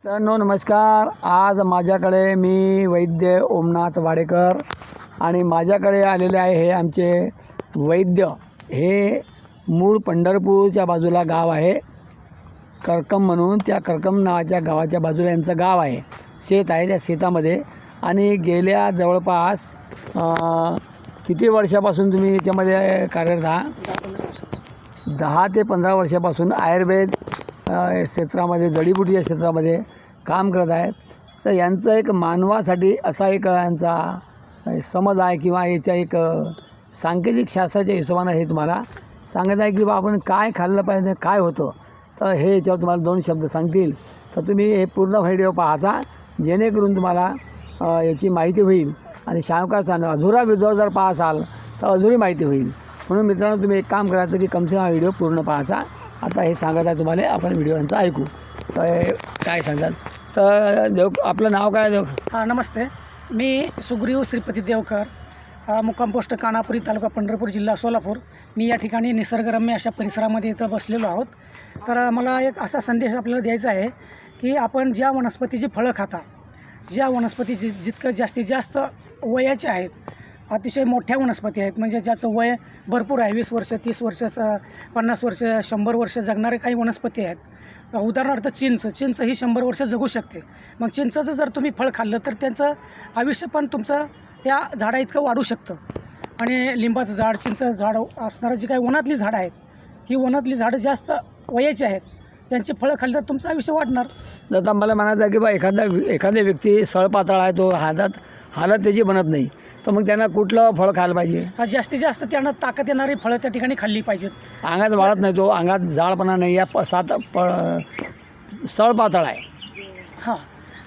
नमस्कार। आज माझ्याकडे मी वैद्य ओमनाथ वाडेकर आणि माझ्याकडे आलेले आहे हे आमचे वैद्य। हे मूळ पंढरपूरच्या बाजूला गाव आहे करकम म्हणून, त्या करकम नावाच्या गावाच्या बाजूला यांचं गाव आहे, शेत आहे। त्या शेतामध्ये आणि गेल्या जवळपास किती वर्षापासून तुम्ही याच्यामध्ये कार्यरत आहात? 10 ते 15 वर्षापासून आयुर्वेद क्षेत्रामध्ये, जडीबुटीच्या क्षेत्रामध्ये काम करत आहेत। तर यांचं एक मानवासाठी असा एक यांचा समज आहे किंवा याच्या एक सांकेतिक शास्त्राच्या हिशोबानं हे तुम्हाला सांगत आहे की बा आपण काय खाल्लं पाहिजे, काय होतं। तर हे याच्यावर तुम्हाला 2 शब्द सांगतील। तर तुम्ही हे पूर्ण व्हिडिओ पाहायचा, जेणेकरून तुम्हाला याची माहिती होईल। आणि शावकाचा अधुरा व्हिडिओ जर पाहाल तर अधुरी माहिती होईल। म्हणून मित्रांनो, तुम्ही एक काम करायचं की कमसे कम हा व्हिडिओ पूर्ण पाहायचा। आता हे सांगत आहे तुम्हाला, आपण व्हिडिओ ऐकू। तर काय सांगाल? तर आपलं नाव काय? हां, नमस्ते। मी सुग्रीव श्रीपती देवकर, मुक्काम पोस्ट कानापुरी, तालुका पंढरपूर, जिल्हा सोलापूर। मी या ठिकाणी निसर्गरम्य अशा परिसरामध्ये इथं बसलेलो आहोत। तर मला एक असा संदेश आपल्याला द्यायचा आहे की आपण ज्या वनस्पतीची फळं खाता, ज्या वनस्पती जितकं जास्तीत जास्त वयाचे आहेत, अतिशय मोठ्या वनस्पती आहेत, म्हणजे ज्याचं वय भरपूर आहे, 20 वर्ष, 30 वर्ष, 50 वर्ष, 100 वर्ष जगणारे काही वनस्पती आहेत। उदाहरणार्थ चिंच ही 100 वर्ष जगू शकते। मग चिंचचं जर तुम्ही फळ खाल्लं तर त्यांचं आयुष्य पण तुमचं त्या झाडा इतकं वाढू शकतं। आणि लिंबाचं झाड, चिंचचं झाड असणारं जी काही वनातली झाडं आहेत, ही वनातली झाडं जास्त वयाची आहेत, त्यांची फळं खाल्ली तर तुमचं आयुष्य वाढणार। आता मला म्हणायचं आहे की बा एखाद्या व्यक्ती सळपातळ आहे, तो हालत त्याची बनत नाही, तर मग त्यांना कुठलं फळ खायला पाहिजे? जास्तीत जास्त त्यांना ताकद येणारी फळं त्या ठिकाणी खाल्ली पाहिजेत। अंगात वाढत नाही, तो अंगात जाडपणा नाही, या सळपातळ आहे। हां,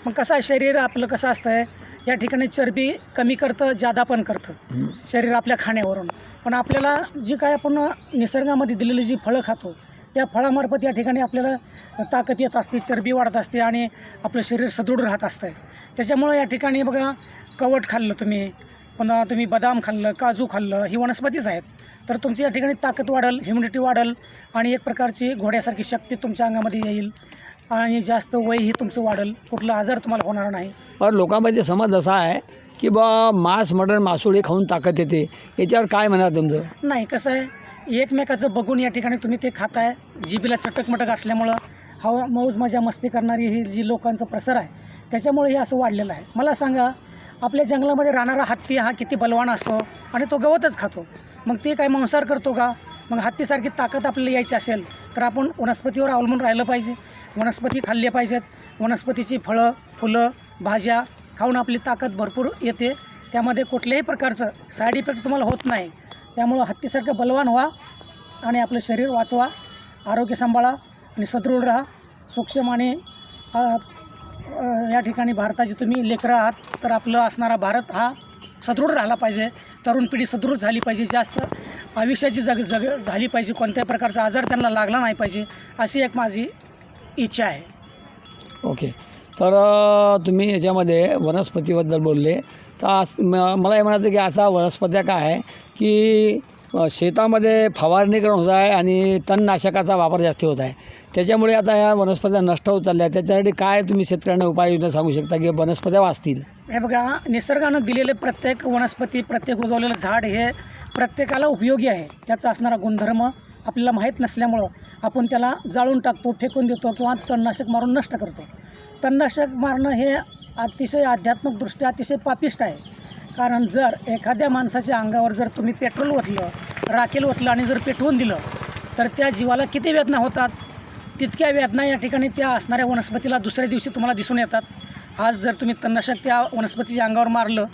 मग कसं आहे, शरीर आपलं कसं असतं, या ठिकाणी चरबी कमी करतं, जादा पण करतं शरीर आपल्या खाण्यावरून। पण आपल्याला जी काय आपण निसर्गामध्ये दिलेली जी फळं खातो, त्या फळामार्फत या ठिकाणी आपल्याला ताकद येत असते, चरबी वाढत असते आणि आपलं शरीर सदृढ राहत असतं। त्याच्यामुळं या ठिकाणी बघा, कवट खाल्लं तुम्ही, पुन्हा तुम्ही बदाम खाल्लं, काजू खाल्लं, ही वनस्पतीच आहेत, तर तुमची या ठिकाणी ताकद वाढेल, ह्युमिडिटी वाढेल आणि एक प्रकारची घोड्यासारखी शक्ती तुमच्या अंगामध्ये येईल आणि जास्त वयही तुमचं वाढेल, कुठला आजार तुम्हाला होणार नाही। पण लोकांमध्ये समज असा आहे की बा मांस, मटण, मासोळी खाऊन ताकद येते, याच्यावर काय म्हणा तुमचं? नाही, कसं आहे, एकमेकाचं बघून या ठिकाणी तुम्ही ते खाताय, जिभेला चटकमटक असल्यामुळं हवा मौज मजा मस्ती करणारी ही जी लोकांचं प्रसार आहे, त्याच्यामुळे हे असं वाढलेलं आहे। मला सांगा, आपल्या जंगलामध्ये राहणारा हत्ती हा किती बलवान असतो आणि तो गवतच खातो, मग ते काय मांसाहार करतो का? मग हत्तीसारखी ताकद आपल्याला यायची असेल तर आपण वनस्पतीवर अवलंबून राहिलं पाहिजे, वनस्पती खाल्ल्या पाहिजेत। वनस्पतीची फळं, फुलं, भाज्या खाऊन आपली ताकद भरपूर येते, त्यामध्ये कुठल्याही प्रकारचं साईड इफेक्ट तुम्हाला होत नाही। त्यामुळं हत्तीसारखं बलवान व्हा आणि आपलं शरीर वाचवा, आरोग्य सांभाळा आणि सदृढ राहा, सूक्ष्म आणि या ठिकाणी भारताचे तुम्ही लेकरं आहात, तर आपलं असणारा भारत हा सदृढ राहिला पाहिजे, तरुण पिढी सदृढ झाली पाहिजे, जास्त आयुष्याची झाली पाहिजे, कोणत्याही प्रकारचा आजार त्यांना लागला नाही पाहिजे, अशी एक माझी इच्छा आहे। ओके, तर तुम्ही याच्यामध्ये वनस्पतीबद्दल बोलले, तर मला हे म्हणायचं की असा वनस्पत्या काय आहे की शेतामध्ये फवारणीकरण होत आहे आणि तणनाशकाचा वापर जास्त होत आहे, त्याच्यामुळे आता ह्या वनस्पत्या नष्ट होत चालल्या। त्याच्यासाठी काय तुम्ही शेतकऱ्यांना उपाययोजना सांगू शकता की वनस्पत्या वाचतील? हे बघा, निसर्गानं दिलेले प्रत्येक वनस्पती, प्रत्येक उगवलेलं झाड हे प्रत्येकाला उपयोगी आहे। त्याचा असणारा गुणधर्म आपल्याला माहीत नसल्यामुळं आपण त्याला जाळून टाकतो, फेकून देतो किंवा तणनाशक मारून नष्ट करतो। तणनाशक मारणं हे अतिशय आध्यात्मिकदृष्ट्या अतिशय पापिष्ट आहे। कारण जर एखाद्या माणसाच्या अंगावर जर तुम्ही पेट्रोल ओतलं, राखेल ओतलं आणि जर पेटवून दिलं तर त्या जीवाला किती वेदना होतात, तितक्या वेदना या ठिकाणी त्या असणाऱ्या वनस्पतीला दुसऱ्या दिवशी तुम्हाला दिसून येतात। आज जर तुम्ही तणनाशक त्या वनस्पतीच्या अंगावर मारलं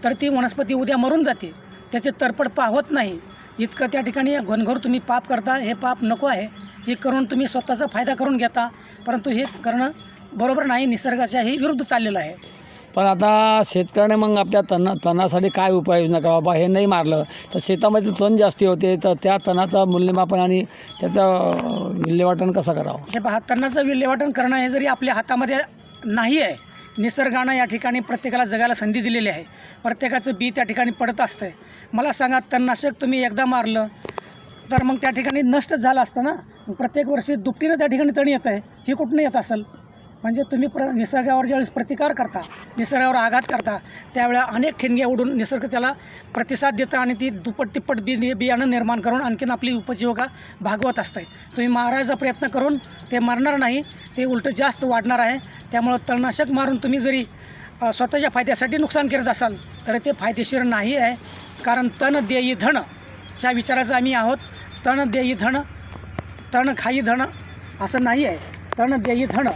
तर ती वनस्पती उद्या मरून जाते, त्याचे तरपड पाहत नाही, इतकं त्या ठिकाणी घनघोर तुम्ही पाप करता। हे पाप नको आहे, हे करून तुम्ही स्वतःचा फायदा करून घेता, परंतु हे करणं बरोबर नाही, निसर्गाच्याही विरुद्ध चाललेलं आहे। पण आता शेतकऱ्याने मग आपल्या तणासाठी काय उपाययोजना करावा? बा हे नाही मारलं तर शेतामध्ये तण जास्ती होते, तर त्या तणाचं मूल्यमापन आणि त्याचं विल्हेवाटन कसं करावं? हे पहा, तणाचं विल्हेवाटन करणं हे जरी आपल्या हातामध्ये नाही आहे, निसर्गानं या ठिकाणी प्रत्येकाला जगायला संधी दिलेली आहे, प्रत्येकाचं बी त्या ठिकाणी पडत असतं। मला सांगा, तणनाशक तुम्ही एकदा मारलं तर मग त्या ठिकाणी नष्ट झालं असतं ना, प्रत्येक वर्षी दुपटीनं त्या ठिकाणी तण येतं आहे, हे कुठनं येत असेल? म्हणजे तुम्ही निसर्गावर ज्यावेळेस प्रतिकार करता, निसर्गावर आघात करता, त्यावेळेला अनेक ठिणग्या उडून निसर्ग त्याला प्रतिसाद देतं आणि ती दुप्पट तिप्पट बियाणं निर्माण करून आणखीन आपली उपजीविका भागवत असते. तुम्ही मारायचा प्रयत्न करून ते मरणार नाही, ते उलटं जास्त वाढणार आहे. त्यामुळं तणनाशक मारून तुम्ही जरी स्वतःच्या फायद्यासाठी नुकसान करत असाल तर ते फायदेशीर नाही आहे. कारण तण देई धन ह्या विचाराचं आम्ही आहोत. तण देई धन, तण खाई धन असं नाही आहे. तण देई धन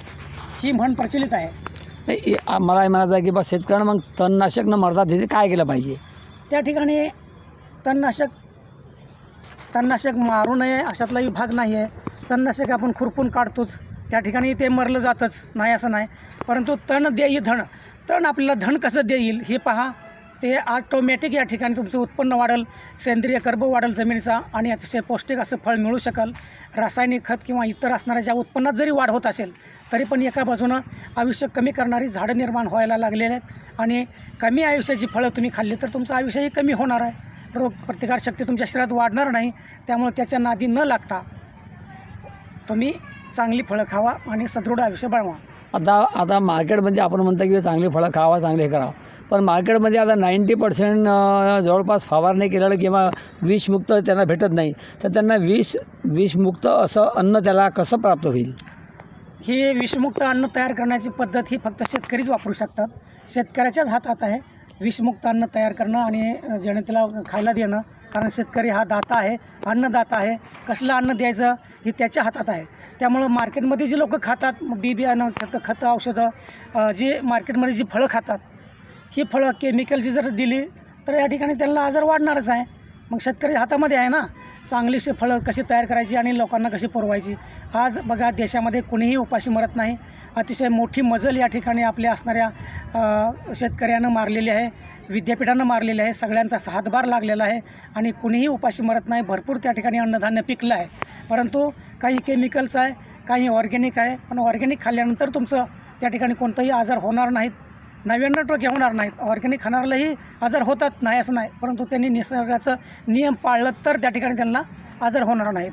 ही म्हण प्रचलित आहे. मला म्हणायचं आहे की बा शेतकऱ्यांना मग तणनाशक न मरता तिथे काय केलं पाहिजे? त्या ठिकाणी तणनाशक मारू नये अशातला विभाग नाही आहे. तणनाशक आपण खुरपून काढतोच, त्या ठिकाणी ते मरलं जातंच, नाही असं नाही. परंतु तण देई धन, तण आपल्याला धन कसं देईल हे पहा. ते ऑटोमॅटिक या ठिकाणी तुमचं उत्पन्न वाढेल, सेंद्रिय कर्ब वाढेल जमिनीचा आणि अतिशय पौष्टिक असं फळ मिळू शकेल. रासायनिक खत किंवा इतर असणाऱ्या ज्या उत्पन्नात जरी वाढ होत असेल तरी पण एका बाजूनं आयुष्य कमी करणारी झाडं निर्माण व्हायला लागलेले आहेत आणि कमी आयुष्याची फळं तुम्ही खाल्ली तर तुमचं आयुष्यही कमी होणार आहे. रोग प्रतिकारशक्ती तुमच्या शरीरात वाढणार नाही. त्यामुळे त्याच्या नादी न लागता तुम्ही चांगली फळं खावा आणि सदृढ आयुष्य बनवा. आता मार्केटमध्ये आपण म्हणतो की चांगली फळं खावा, चांगले करावं, पण मार्केटमध्ये आता 90% जवळपास फवारणी केलेलं किंवा विषमुक्त त्यांना भेटत नाही. तर त्यांना विषमुक्त असं अन्न त्याला कसं प्राप्त होईल? ही विषमुक्त अन्न तयार करण्याची पद्धत ही फक्त शेतकरीच वापरू शकतात. शेतकऱ्याच्याच हातात आहे विषमुक्त अन्न तयार करणं आणि जनतेला खायला देणं. कारण शेतकरी हा दाता आहे, अन्नदाता आहे. कसलं अन्न द्यायचं हे त्याच्या हातात आहे. त्यामुळं मार्केटमध्ये जी लोकं खातात बियाणं खतं औषधं जी मार्केटमध्ये जी फळं खातात ही फळं केमिकलची जर दिली तर या ठिकाणी त्यांना आजार वाढणारच आहे. मग शेतकरी हातामध्ये आहे ना चांगलीशी फळं कशी तयार करायची आणि लोकांना कशी पुरवायची. आज बघा देशामध्ये कुणीही उपाशी मरत नाही. अतिशय मोठी मजल या ठिकाणी आपल्या असणाऱ्या शेतकऱ्यानं मारलेली आहे, विद्यापीठानं मारलेली आहे, सगळ्यांचा हातभार लागलेला आहे आणि कुणीही उपाशी मरत नाही. भरपूर त्या ठिकाणी अन्नधान्य पिकलं आहे. परंतु काही केमिकलचं आहे, काही ऑर्गॅनिक आहे. पण ऑर्गॅनिक खाल्ल्यानंतर तुमचं त्या ठिकाणी कोणताही आजार होणार नाहीत, 99% होणार नाहीत. ऑर्गॅनिक खाणाऱ्यालाही आजार होतात, नाही असं नाही. परंतु त्यांनी निसर्गाचं नियम पाळलं तर त्या ठिकाणी त्यांना आजार होणार नाहीत.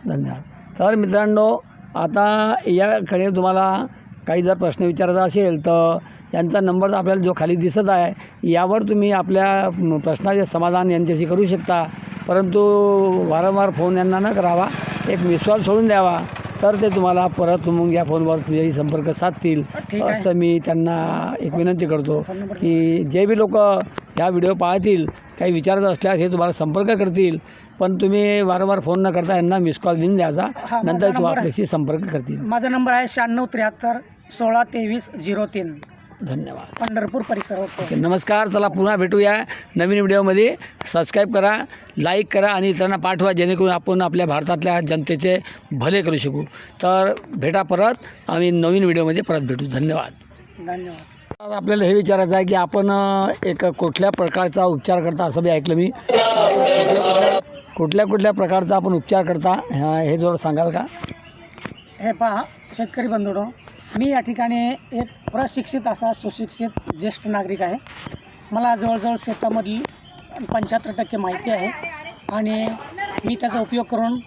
धन्यवाद. तर मित्रांनो, आता याकडे तुम्हाला काही जर प्रश्न विचारायचा असेल तर यांचा नंबर आपल्याला जो खाली दिसत आहे यावर तुम्ही आपल्या प्रश्नाचे समाधान यांच्याशी करू शकता. परंतु वारंवार फोन यांना न करावा, एक विश्वास सोडून द्यावा, तर ते तुम्हाला परत मग या फोनवर तुझ्याशी संपर्क साधतील असं मी त्यांना एक विनंती करतो की जे बी लोक ह्या व्हिडिओ पाहतील काही विचारायचं असल्यास हे तुम्हाला संपर्क करतील. पण तुम्ही वारंवार फोन न करता यांना मिस कॉल देऊन द्यायचा, नंतर तू आपल्याशी संपर्क करतील. माझा नंबर आहे 9673 16 23 03. धन्यवाद. पंढरपूर परिसर होतो. नमस्कार. चला पुन्हा भेटूया नवीन व्हिडिओमध्ये. सबस्क्राईब करा, लाईक करा आणि इतरांना पाठवा जेणेकरून आपण आपल्या भारतातल्या जनतेचे भले करू शकू. तर भेटा परत, आम्ही नवीन व्हिडिओमध्ये परत भेटू. धन्यवाद. धन्यवाद. आपल्याला हे विचारायचं आहे की आपण एक कुठल्या प्रकारचा उपचार करता असं बी ऐकलं मी. कुठल्या प्रकारचा आपण उपचार करता हे थोडं सांगाल का? हे पहा शेतकरी बंधूंनो, मी या ठिकाणी एक प्रशिक्षित असा सुशिक्षित ज्येष्ठ नागरिक आहे. मला जवळजवळ शेतामधली 75% माहिती आहे आणि मी त्याचा उपयोग करून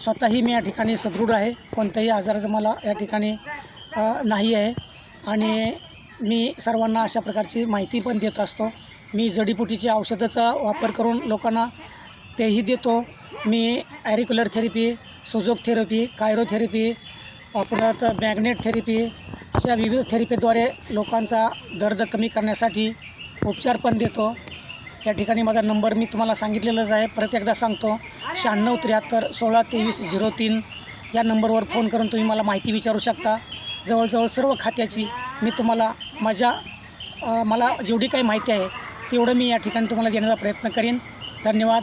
स्वतःही मी या ठिकाणी सदृढ आहे. कोणत्याही आजाराचं मला या ठिकाणी नाही आहे आणि मी सर्वांना अशा प्रकारची माहिती पण देत असतो. मी जडीबुटीच्या औषधाचा वापर करून लोकांना तेही देतो. मी ॲरिक्युलर थेरपी, सुजोक थेरपी, कायरोथेरपी, परत मॅग्नेट थेरपी अशा विविध थेरपीद्वारे लोकांचा दर्द कमी करण्यासाठी उपचार पण देतो. या ठिकाणी माझा नंबर मी तुम्हाला सांगितलेलाच आहे, परत एकदा सांगतो. 9673 16 23 03 या नंबरवर फोन करून तुम्ही मला माहिती विचारू शकता. जवळजवळ सर्व खात्याची मी तुम्हाला मला जेवढी काही माहिती आहे तेवढं मी या ठिकाणी तुम्हाला देण्याचा प्रयत्न करीन. धन्यवाद.